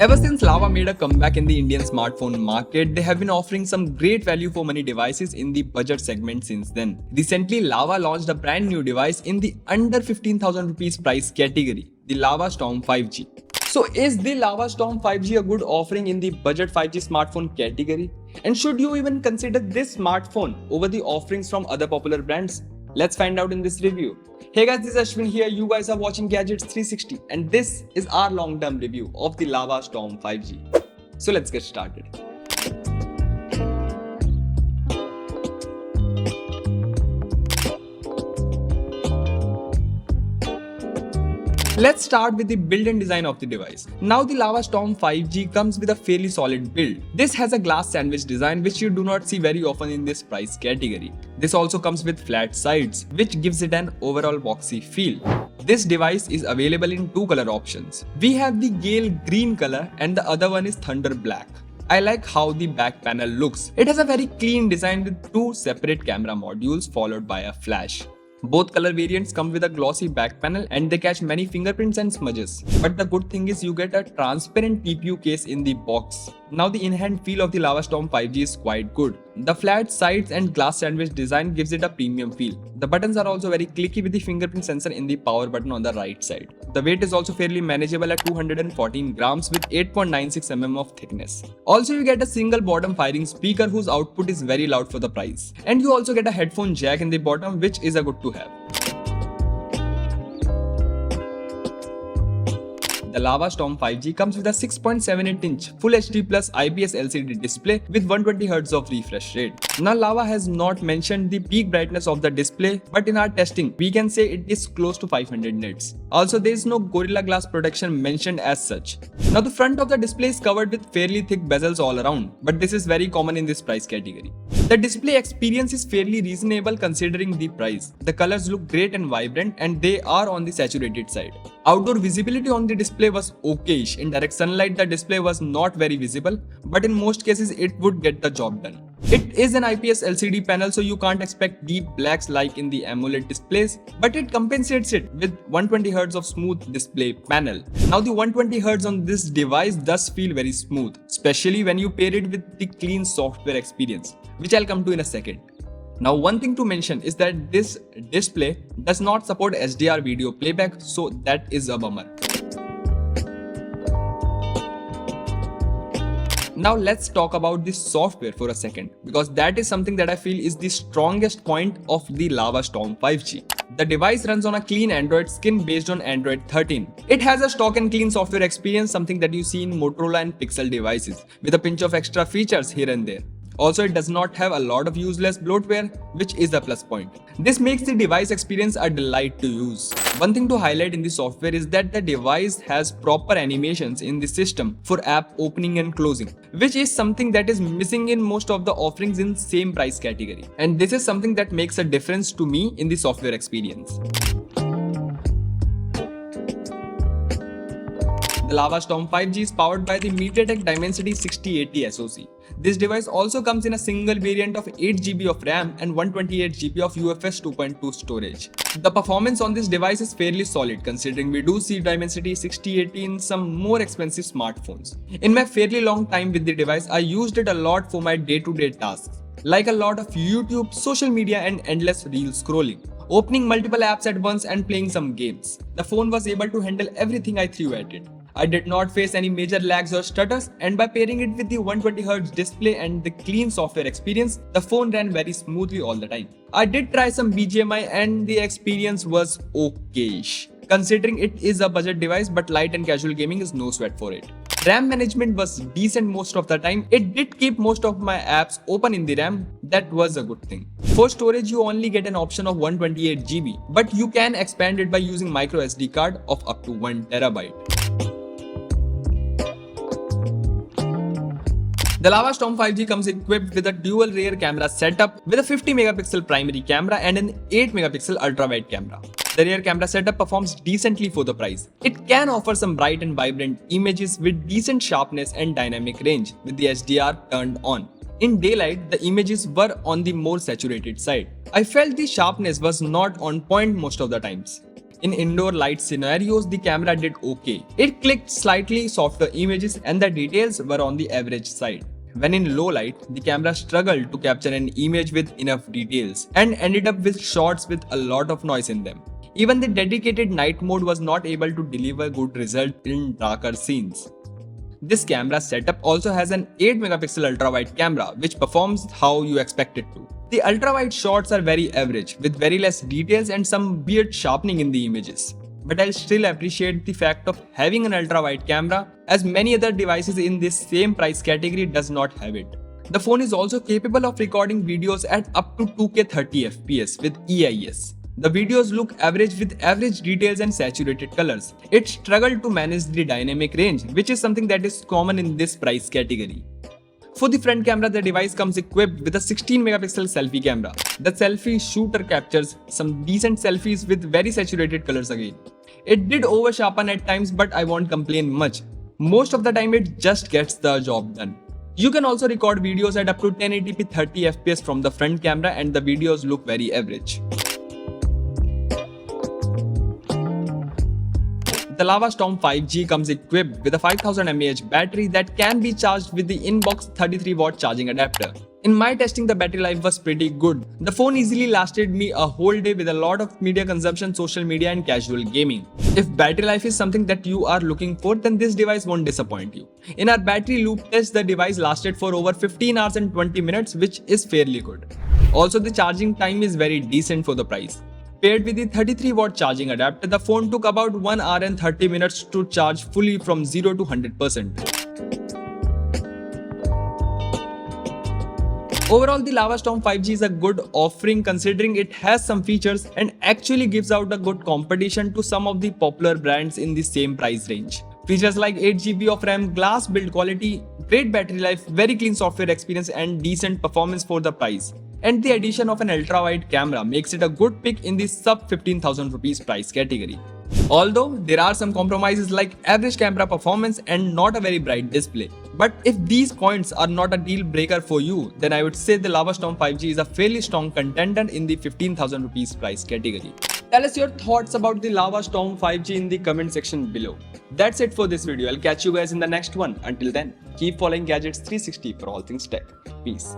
Ever since Lava made a comeback in the Indian smartphone market, they have been offering some great value for money devices in the budget segment since then. Recently, Lava launched a brand new device in the under 15,000 rupees price category, the Lava Storm 5G. So is the Lava Storm 5G a good offering in the budget 5G smartphone category? And should you even consider this smartphone over the offerings from other popular brands? Let's find out in this review. Hey guys, this is Ashwin here. You guys are watching Gadgets 360 and this is our long-term review of the Lava Storm 5G. So let's get started. Let's start with the build and design of the device. Now the Lava Storm 5G comes with a fairly solid build. This has a glass sandwich design which you do not see very often in this price category. This also comes with flat sides which gives it an overall boxy feel. This device is available in two color options. We have the Gale green color and the other one is Thunder black. I like how the back panel looks. It has a very clean design with two separate camera modules followed by a flash. Both color variants come with a glossy back panel and they catch many fingerprints and smudges. But the good thing is you get a transparent TPU case in the box. Now the in-hand feel of the Lava Storm 5G is quite good. The flat sides and glass sandwich design gives it a premium feel. The buttons are also very clicky with the fingerprint sensor in the power button on the right side. The weight is also fairly manageable at 214 grams with 8.96 mm of thickness. Also you get a single bottom firing speaker whose output is very loud for the price. And you also get a headphone jack in the bottom which is a good to have. The Lava Storm 5G comes with a 6.78-inch Full HD Plus IPS LCD display with 120Hz of refresh rate. Now Lava has not mentioned the peak brightness of the display, but in our testing, we can say it is close to 500 nits. Also, there is no Gorilla Glass protection mentioned as such. Now the front of the display is covered with fairly thick bezels all around, but this is very common in this price category. The display experience is fairly reasonable considering the price. The colors look great and vibrant and they are on the saturated side. Outdoor visibility on the display was okayish. In direct sunlight, the display was not very visible, but in most cases it would get the job done. It is an IPS LCD panel, so you can't expect deep blacks like in the AMOLED displays, but it compensates it with 120Hz of smooth display panel. Now the 120Hz on this device does feel very smooth, especially when you pair it with the clean software experience, which I'll come to in a second. Now one thing to mention is that this display does not support HDR video playback, so that is a bummer. Now let's talk about the software for a second, because that is something that I feel is the strongest point of the Lava Storm 5G. The device runs on a clean Android skin based on Android 13. It has a stock and clean software experience, something that you see in Motorola and Pixel devices, with a pinch of extra features here and there. Also, it does not have a lot of useless bloatware, which is a plus point. This makes the device experience a delight to use. One thing to highlight in the software is that the device has proper animations in the system for app opening and closing, which is something that is missing in most of the offerings in same price category. And this is something that makes a difference to me in the software experience. The Lava Storm 5G is powered by the MediaTek Dimensity 6080 SoC. This device also comes in a single variant of 8GB of RAM and 128GB of UFS 2.2 storage. The performance on this device is fairly solid considering we do see Dimensity 6080 in some more expensive smartphones. In my fairly long time with the device, I used it a lot for my day-to-day tasks, like a lot of YouTube, social media and endless reel scrolling, opening multiple apps at once and playing some games. The phone was able to handle everything I threw at it. I did not face any major lags or stutters, and by pairing it with the 120Hz display and the clean software experience, the phone ran very smoothly all the time. I did try some BGMI and the experience was okayish, considering it is a budget device, but light and casual gaming is no sweat for it. RAM management was decent most of the time. It did keep most of my apps open in the RAM. That was a good thing. For storage, you only get an option of 128GB, but you can expand it by using micro SD card of up to 1TB. The Lava Storm 5G comes equipped with a dual rear camera setup with a 50MP primary camera and an 8MP ultra-wide camera. The rear camera setup performs decently for the price. It can offer some bright and vibrant images with decent sharpness and dynamic range with the HDR turned on. In daylight, the images were on the more saturated side. I felt the sharpness was not on point most of the times. In indoor light scenarios, the camera did okay. It clicked slightly softer images and the details were on the average side. When in low light, the camera struggled to capture an image with enough details and ended up with shots with a lot of noise in them. Even the dedicated night mode was not able to deliver good result in darker scenes. This camera setup also has an 8 megapixel ultra-wide camera which performs how you expect it to. The ultra-wide shots are very average with very less details and some weird sharpening in the images. But I'll still appreciate the fact of having an ultra-wide camera as many other devices in this same price category does not have it. The phone is also capable of recording videos at up to 2K 30fps with EIS. The videos look average with average details and saturated colors. It struggled to manage the dynamic range, which is something that is common in this price category. For the front camera, the device comes equipped with a 16 megapixel selfie camera. The selfie shooter captures some decent selfies with very saturated colors again. It did over sharpen at times, but I won't complain much. Most of the time it just gets the job done. You can also record videos at up to 1080p 30fps from the front camera and the videos look very average. The Lava Storm 5G comes equipped with a 5000 mAh battery that can be charged with the inbox 33-watt charging adapter. In my testing, the battery life was pretty good. The phone easily lasted me a whole day with a lot of media consumption, social media and casual gaming. If battery life is something that you are looking for, then this device won't disappoint you. In our battery loop test, the device lasted for over 15 hours and 20 minutes, which is fairly good. Also, the charging time is very decent for the price. Paired with the 33-watt charging adapter, the phone took about 1 hour and 30 minutes to charge fully from 0 to 100%. Overall, the Lava Storm 5G is a good offering considering it has some features and actually gives out a good competition to some of the popular brands in the same price range. Features like 8GB of RAM, glass build quality, great battery life, very clean software experience and decent performance for the price. And the addition of an ultra-wide camera makes it a good pick in the sub 15,000 rupees price category. Although there are some compromises like average camera performance and not a very bright display. But if these points are not a deal breaker for you, then I would say the Lava Storm 5G is a fairly strong contender in the 15,000 rupees price category. Tell us your thoughts about the Lava Storm 5G in the comment section below. That's it for this video. I'll catch you guys in the next one. Until then, keep following Gadgets 360 for all things tech. Peace.